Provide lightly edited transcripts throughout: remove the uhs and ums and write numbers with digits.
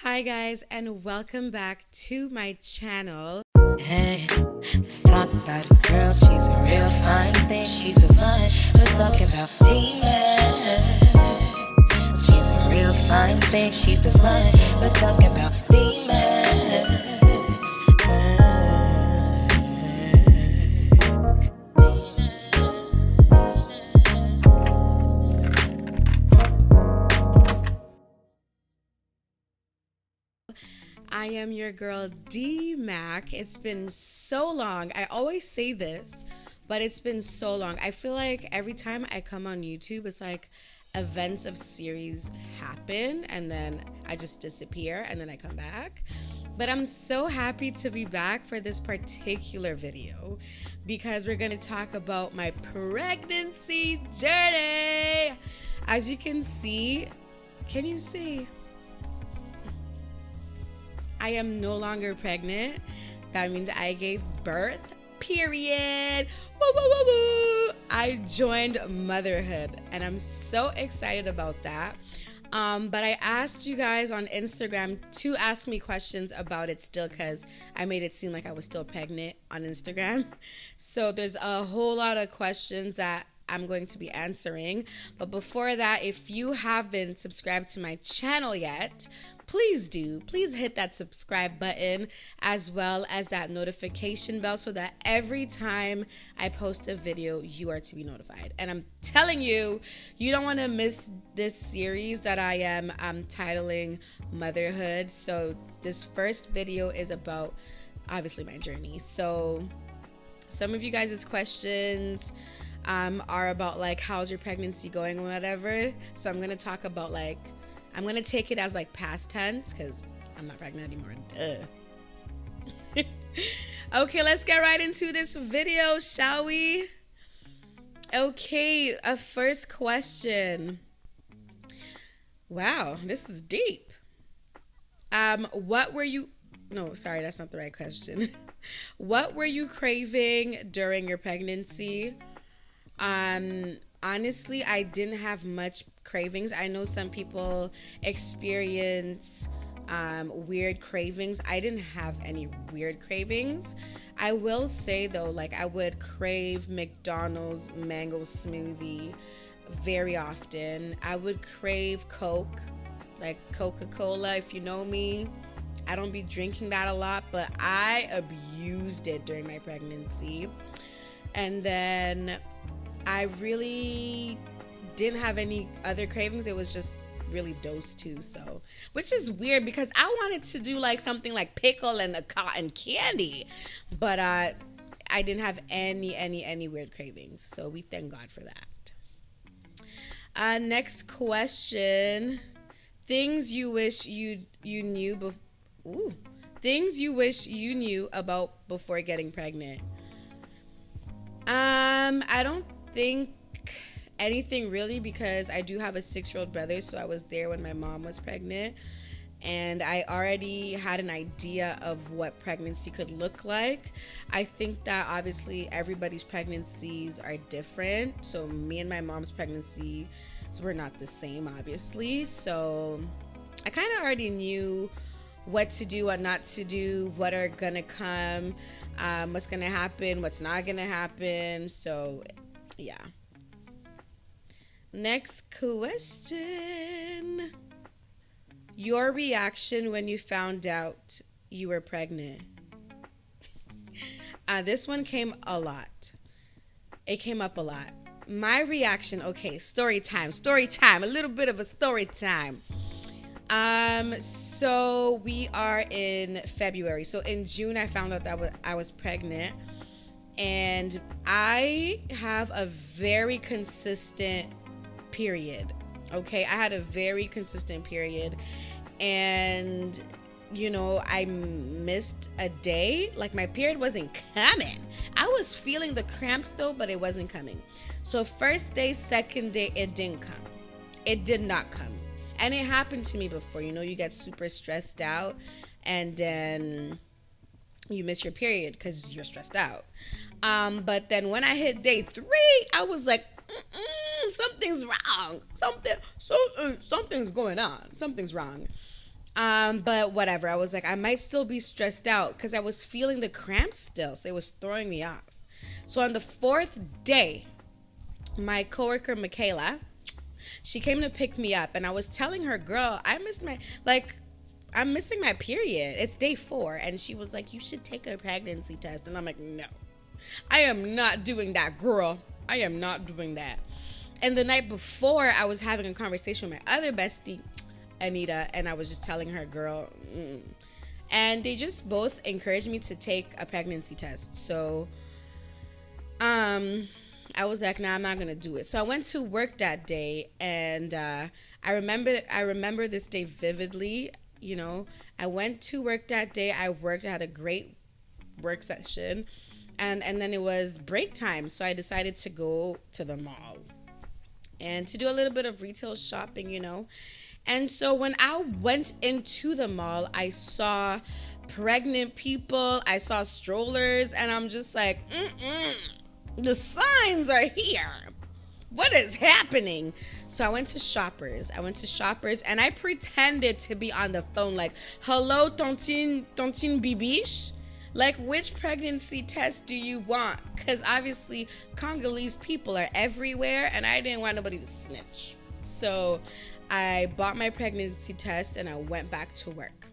Hi guys, and welcome back to my channel. Hey, let's talk about a girl. She's a real fine thing. She's divine. We're talking about demons. She's a real fine thing. She's divine. We're talking about demons. I am your girl D Mac. It's been so long. I always say this, but it's been so long. I feel like every time I come on YouTube, it's like events of series happen and then I just disappear and then I come back. But I'm so happy to be back for this particular video because we're going to talk about my pregnancy journey. As you can see, can you see? I am no longer pregnant. That means I gave birth, period. Woo, woo, woo, woo. I joined Motherhood and I'm so excited about that. But I asked you guys on Instagram to ask me questions about it still because I made it seem like I was still pregnant on Instagram. So there's a whole lot of questions that I'm going to be answering. But before that, if you haven't subscribed to my channel yet, please do. Please hit that subscribe button as well as that notification bell so that every time I post a video, you are to be notified. And I'm telling you, you don't want to miss this series that I am titling Motherhood. So this first video is about obviously my journey. So some of you guys' questions are about like how's your pregnancy going or whatever. So I'm gonna talk about like I'm gonna take it as like past tense because I'm not pregnant anymore. Duh. Okay, let's get right into this video, shall we? Okay, a first question. Wow, this is deep. What were you? No, sorry, that's not the right question. What were you craving during your pregnancy? Honestly, I didn't have much cravings. I know some people experience weird cravings. I didn't have any weird cravings. I will say though, like I would crave McDonald's mango smoothie very often. I would crave Coke, like Coca-Cola. If you know me, I don't be drinking that a lot, but I abused it during my pregnancy. And then I really didn't have any other cravings. It was just really those two. So, which is weird because I wanted to do like something like pickle and a cotton candy, but I didn't have any weird cravings. So we thank God for that. Next question: things you wish you knew. Things you wish you knew about before getting pregnant. I don't think anything really because I do have a 6-year-old brother, so I was there when my mom was pregnant and I already had an idea of what pregnancy could look like. I think that obviously everybody's pregnancies are different, so me and my mom's pregnancies were not the same obviously, so I kind of already knew what to do, what not to do, what are gonna come, what's gonna happen, what's not gonna happen. So yeah. Next question: your reaction when you found out you were pregnant. This one came a lot. It came up a lot. My reaction, okay, story time, a little bit of a story time. So we are in February. So in June, I found out that I was pregnant, and I have a very consistent period. Okay, I had a very consistent period, and you know, I missed a day. Like my period wasn't coming. I was feeling the cramps though, but it wasn't coming. So first day, second day, it didn't come. It did not come. And it happened to me before. You know, you get super stressed out and then you miss your period because you're stressed out. But then when I hit day 3, I was like, something's wrong. Something's going on. Something's wrong. But whatever. I was like, I might still be stressed out because I was feeling the cramps still. So it was throwing me off. So on the 4th day, my coworker, Michaela, she came to pick me up, and I was telling her, girl, I'm missing my period. It's day 4. And she was like, you should take a pregnancy test. And I'm like, no, I am not doing that, girl. I am not doing that. And the night before, I was having a conversation with my other bestie, Anita, and I was just telling her, girl, and they just both encouraged me to take a pregnancy test. So I was like, nah, I'm not gonna do it. So I went to work that day, and I remember this day vividly. You know, I went to work that day. I had a great work session, and then it was break time. So I decided to go to the mall and to do a little bit of retail shopping, you know. And so when I went into the mall, I saw pregnant people, I saw strollers, and I'm just like, the signs are here. What is happening? So I went to Shoppers, and I pretended to be on the phone like, hello, Tontine Bibiche? Like, which pregnancy test do you want? Because obviously Congolese people are everywhere, and I didn't want nobody to snitch. So I bought my pregnancy test, and I went back to work.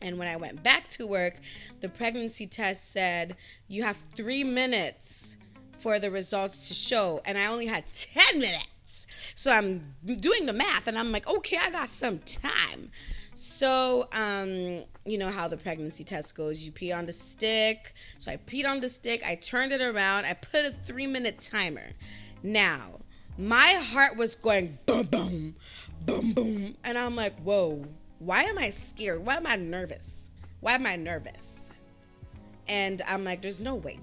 And when I went back to work, the pregnancy test said, you have 3 minutes for the results to show. And I only had 10 minutes. So I'm doing the math, and I'm like, okay, I got some time. So, you know how the pregnancy test goes. You pee on the stick. So I peed on the stick. I turned it around. I put a 3-minute timer. Now, my heart was going boom, boom, boom, boom. And I'm like, whoa, why am I scared? Why am I nervous? And I'm like, there's no way.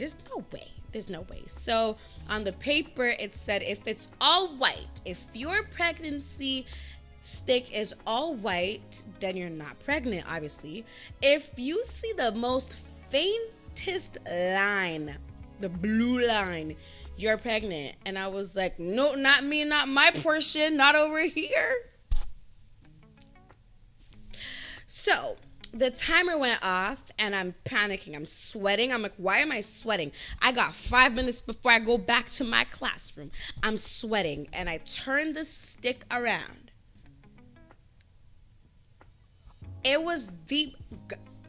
So on the paper, it said, if it's all white, if your pregnancy stick is all white, then you're not pregnant, obviously. If you see the most faintest line, the blue line, you're pregnant. And I was like, no, not me, not my portion, not over here. So the timer went off, and I'm panicking. I'm sweating. I'm like, why am I sweating? I got 5 minutes before I go back to my classroom. I'm sweating, and I turn the stick around.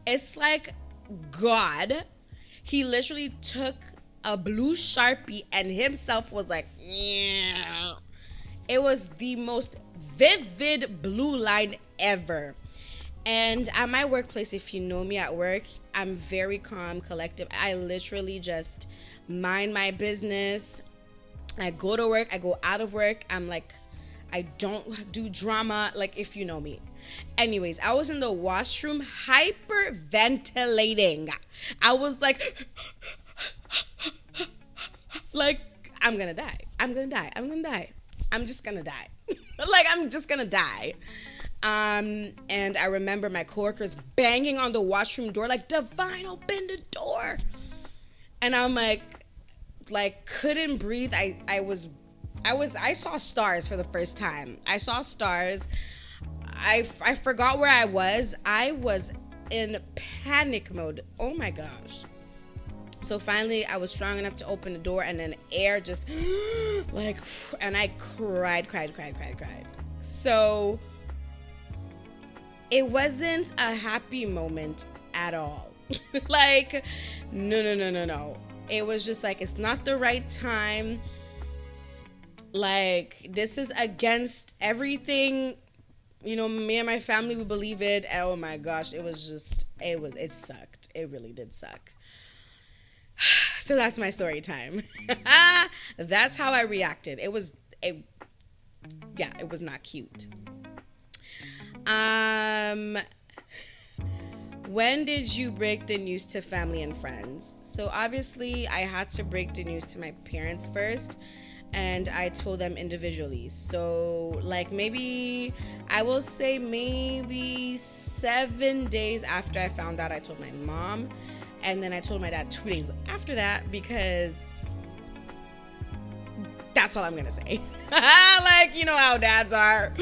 It's like God, he literally took a blue Sharpie and himself was like, yeah. It was the most vivid blue line ever. And at my workplace, if you know me at work, I'm very calm, collective. I literally just mind my business. I go to work, I go out of work. I'm like, I don't do drama, like, if you know me. Anyways, I was in the washroom hyperventilating. I was like, I'm gonna die. I'm just gonna die. I'm just gonna die. And I remember my coworkers banging on the washroom door, like, Divine, open the door. And I'm like couldn't breathe. I saw stars for the first time. I saw stars. I forgot where I was. I was in panic mode. Oh my gosh. So finally I was strong enough to open the door, and then air just and I cried. So it wasn't a happy moment at all. No. It was just like, it's not the right time. This is against everything, me and my family would believe it. Oh my gosh, it sucked. It really did suck. So that's my story time. That's how I reacted. It was not cute. When did you break the news to family and friends? So obviously I had to break the news to my parents first, and I told them individually. So maybe 7 days after I found out, I told my mom, and then I told my dad 2 days after that, because That's all I'm gonna say. Like, you know how dads are.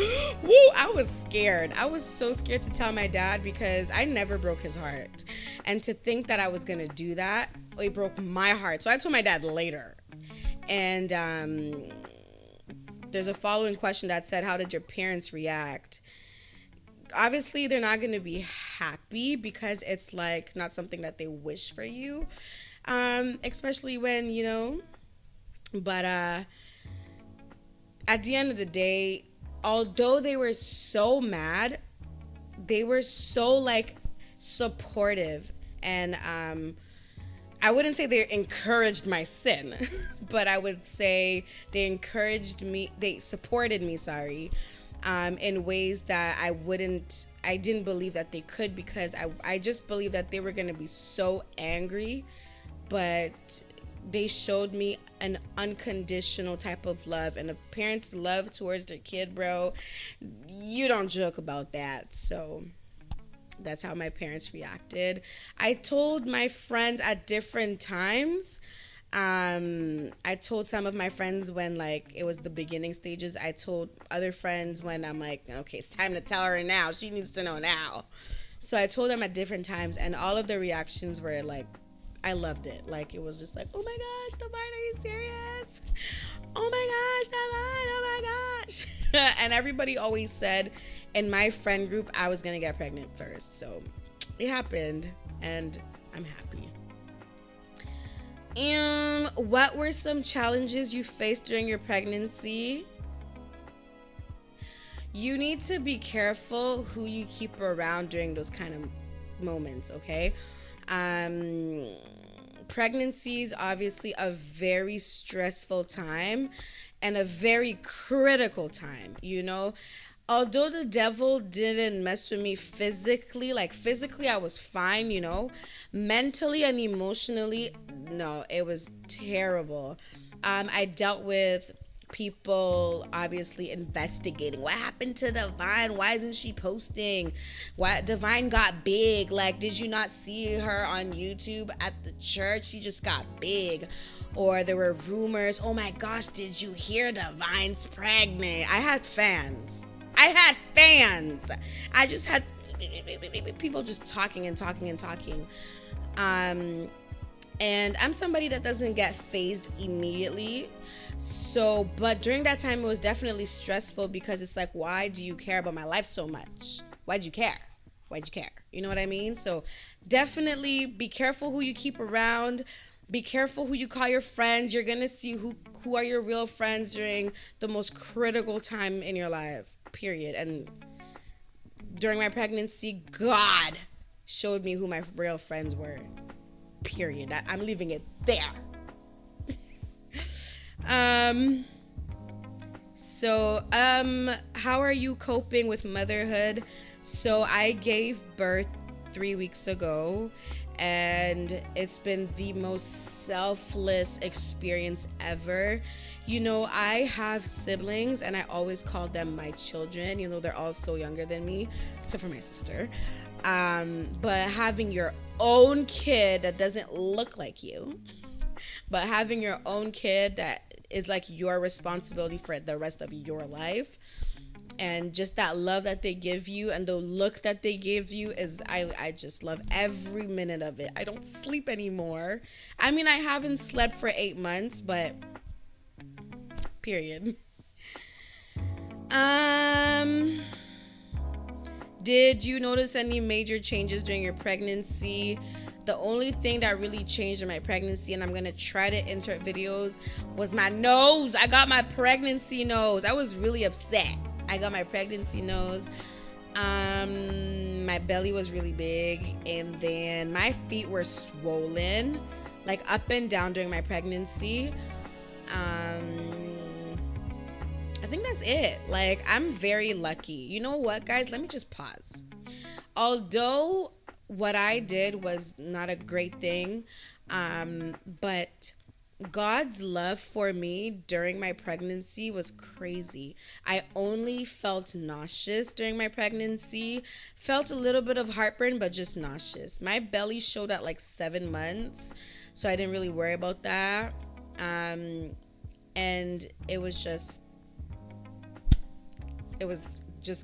Woo, I was scared. I was so scared to tell my dad because I never broke his heart. And to think that I was gonna do that, it broke my heart. So I told my dad later. And there's a following question that said, how did your parents react? Obviously, they're not gonna be happy because it's like not something that they wish for you. Especially when, you know, but at the end of the day, although they were so mad, they were so like supportive, and I wouldn't say they encouraged my sin, but I would say they encouraged me, they supported me, in ways that I didn't believe that they could, because I just believed that they were going to be so angry, but they showed me an unconditional type of love, and a parent's love towards their kid, bro, you don't joke about that. So that's how my parents reacted. I told my friends at different times. I told some of my friends when like it was the beginning stages. I told other friends when I'm like, okay, it's time to tell her now. She needs to know now. So I told them at different times, and all of the reactions were like, I loved it. Like, it was just like, oh my gosh, Divine, are you serious? Oh my gosh, Divine, oh my gosh. And everybody always said in my friend group I was gonna get pregnant first. So it happened, and I'm happy. What were some challenges you faced during your pregnancy? You need to be careful who you keep around during those kind of moments, okay? Pregnancy is obviously a very stressful time and a very critical time, you know? Although the devil didn't mess with me physically, like physically I was fine, you know? Mentally and emotionally, no, it was terrible. I dealt with people obviously investigating what happened to Divine, why isn't she posting, why Divine got big, like did you not see her on YouTube at the church, she just got big. Or there were rumors, oh my gosh, did you hear Divine's pregnant? I had fans. I just had people just talking and talking and talking. And I'm somebody that doesn't get phased immediately. So, but during that time, it was definitely stressful because it's like, why do you care about my life so much? Why'd you care? You know what I mean? So definitely be careful who you keep around. Be careful who you call your friends. You're going to see who are your real friends during the most critical time in your life, period. And during my pregnancy, God showed me who my real friends were. Period. I'm leaving it there. How are you coping with motherhood? So I gave birth 3 weeks ago, and it's been the most selfless experience ever. You know, I have siblings, and I always call them my children. You know, they're all so younger than me, except for my sister. But having your own kid that doesn't look like you, but having your own kid that is like your responsibility for the rest of your life, and just that love that they give you and the look that they give you is, I just love every minute of it. I don't sleep anymore. I mean, I haven't slept for 8 months, but period. Did you notice any major changes during your pregnancy? The only thing that really changed in my pregnancy, and I'm going to try to insert videos, was my nose. I got my pregnancy nose. I was really upset. I got my pregnancy nose. My belly was really big, and then my feet were swollen, like up and down during my pregnancy. I think that's it. Like, I'm very lucky. You know what, guys? Let me just pause. Although what I did was not a great thing, but God's love for me during my pregnancy was crazy. I only felt nauseous during my pregnancy, felt a little bit of heartburn, but just nauseous. My belly showed at like 7 months, so I didn't really worry about that. And it was just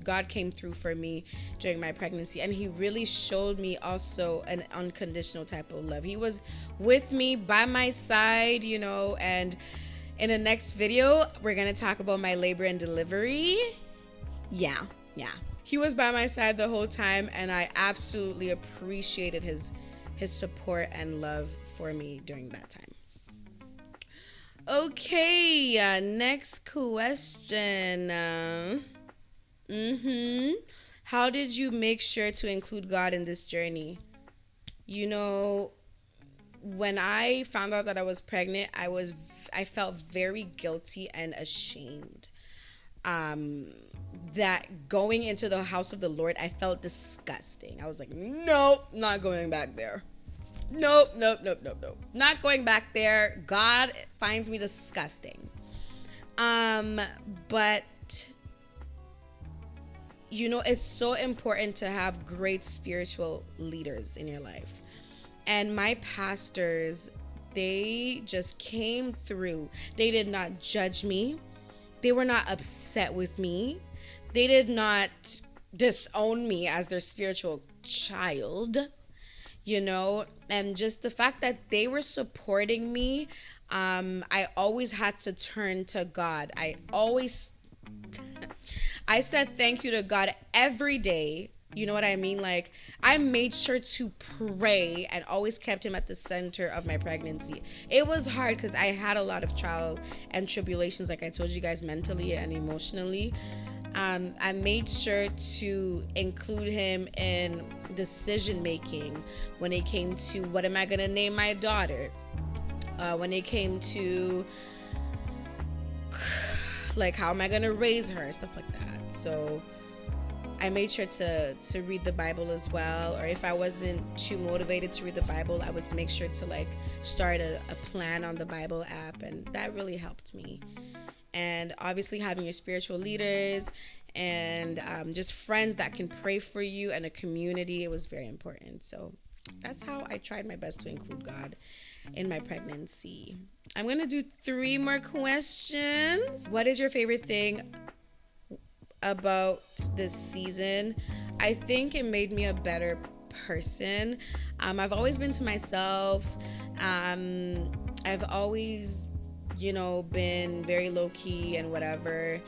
God came through for me during my pregnancy, and he really showed me also an unconditional type of love. He was with me by my side, and in the next video we're gonna talk about my labor and delivery. Yeah, he was by my side the whole time, and I absolutely appreciated his support and love for me during that time. Okay, next question. How did you make sure to include God in this journey? When I found out that I was pregnant, I felt very guilty and ashamed. That going into the house of the Lord, I felt disgusting. I was like, nope, not going back there. Nope. Not going back there. God finds me disgusting. But it's so important to have great spiritual leaders in your life. And my pastors, they just came through. They did not judge me. They were not upset with me. They did not disown me as their spiritual child, and just the fact that they were supporting me, I always had to turn to God. I said thank you to God every day. You know what I mean? Like, I made sure to pray and always kept him at the center of my pregnancy. It was hard because I had a lot of trial and tribulations, like I told you guys, mentally and emotionally. I made sure to include him in decision making when it came to what am I going to name my daughter, when it came to like how am I going to raise her, stuff like that. So I made sure to read the Bible as well, or if I wasn't too motivated to read the Bible, I would make sure to like start a plan on the Bible app, and that really helped me. And obviously having your spiritual leaders and just friends that can pray for you and a community, it was very important. So that's how I tried my best to include God in my pregnancy. I'm going to do 3 more questions. What is your favorite thing about this season? I think it made me a better person. I've always been to myself. I've always, been very low-key and whatever.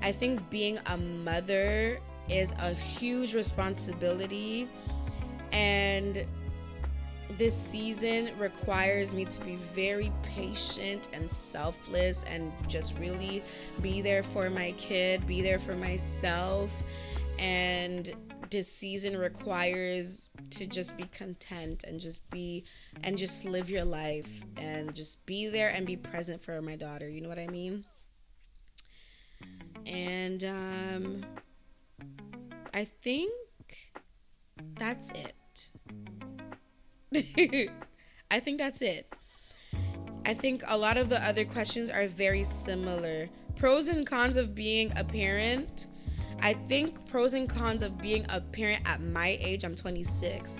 I think being a mother is a huge responsibility, and this season requires me to be very patient and selfless and just really be there for my kid, be there for myself. And this season requires to just be content and just live your life and just be there and be present for my daughter. You know what I mean? And I think that's it. I think that's it. I think a lot of the other questions are very similar. Pros and cons of being a parent. I think pros and cons of being a parent at my age, I'm 26.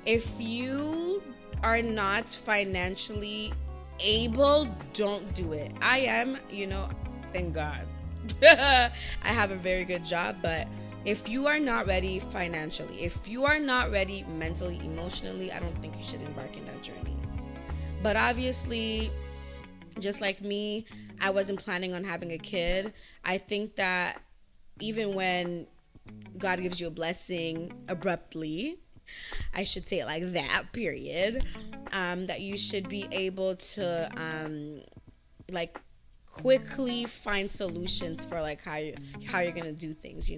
If you are not financially able, don't do it. I am, thank God. I have a very good job, but if you are not ready financially, if you are not ready mentally, emotionally, I don't think you should embark in that journey. But obviously, just like me, I wasn't planning on having a kid. I think that even when God gives you a blessing abruptly, I should say it like that, period, that you should be able to quickly find solutions for like how you're gonna do things,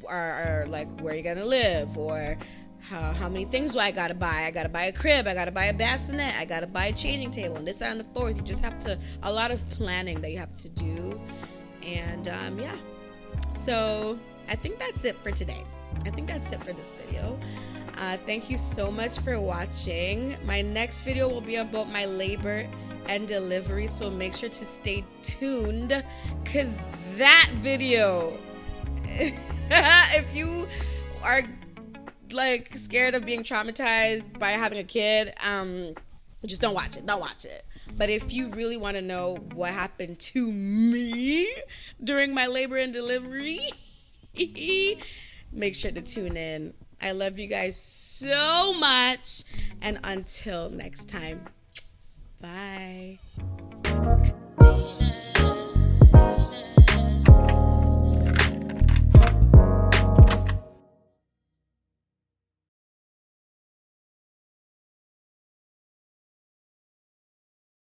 or like where you're gonna live, or how many things do I gotta buy? I gotta buy a crib, I gotta buy a bassinet, I gotta buy a changing table, and this, that, and the fourth. You just have to, a lot of planning that you have to do. And yeah, so I think that's it for today. I think that's it for this video. Thank you so much for watching. My next video will be about my labor and delivery, so make sure to stay tuned, because that video, if you are like scared of being traumatized by having a kid, Just don't watch it. Don't watch it. But if you really want to know what happened to me during my labor and delivery, make sure to tune in. I love you guys so much. And until next time,